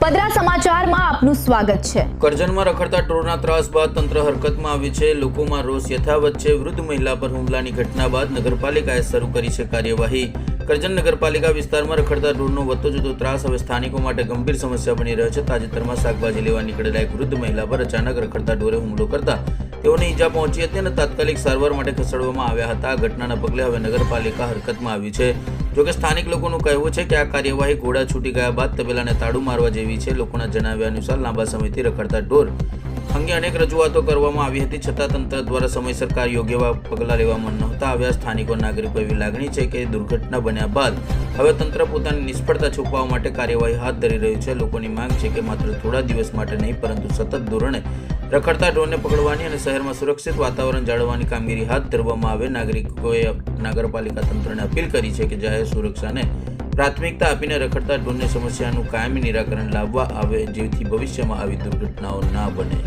પદરા સમાચારમાં આપનું સ્વાગત છે। કરજણમાં રખડતા ઢોરના ત્રાસ બાદ તંત્ર હરકતમાં આવ્યું છે। લોકોમાં રોષ યથાવત છે। વૃદ્ધ મહિલા પર હુમલાની ઘટના બાદ નગરપાલિકાએ શરૂ કરી છે કાર્યવાહી। કરજણ નગરપાલિકા વિસ્તારમાં રખડતા ઢોરનો વધતો જતો ત્રાસ હવે સ્થાનિકો માટે ગંભીર સમસ્યા બની રહ્યો છે। તાજેતરમાં શાકભાજી લેવા નીકળેલા એક વૃદ્ધ મહિલા પર અચાનક રખડતા ઢોરે હુમલો કરતા તેઓને ઈજા પહોંચી હતી અને તાત્કાલિક સારવાર માટે ખસેડવામાં આવ્યા હતા। આ ઘટનાના પગલે હવે નગરપાલિકા હરકતમાં આવી છે। જોકે સ્થાનિક લોકોનું કહેવું છે કે આ કાર્યવાહી ઘોડા છૂટી ગયા બાદ તબેલાને તાળું મારવા જેવી છે। લોકોના જણાવ્યા અનુસાર લાંબા સમયથી રખડતા ઢોર અંગે અનેક રજૂઆતો કરવામાં આવી હતી, છતાં તંત્ર દ્વારા સમયસર યોગ્ય પગલાં લેવામાં નહોતા આવ્યા। સ્થાનિકો નાગરિકો એવી લાગણી છે કે દુર્ઘટના બન્યા બાદ હવે તંત્ર પોતાની નિષ્ફળતા છુપાવવા માટે કાર્યવાહી હાથ ધરી રહ્યું છે। લોકોની માંગ છે કે માત્ર થોડા દિવસ માટે નહીં પરંતુ સતત ધોરણે રખડતા ઢોરને પકડવાની અને શહેરમાં સુરક્ષિત વાતાવરણ જાળવવાની કામગીરી હાથ ધરવામાં આવે। નાગરિકોએ નગરપાલિકા તંત્રને અપીલ કરી છે કે જાહેર સુરક્ષાને પ્રાથમિકતા આપીને રખડતા ઢોરની સમસ્યાનું કાયમી નિરાકરણ લાવવા આવે, જેથી ભવિષ્યમાં આવી દુર્ઘટનાઓ ના બને।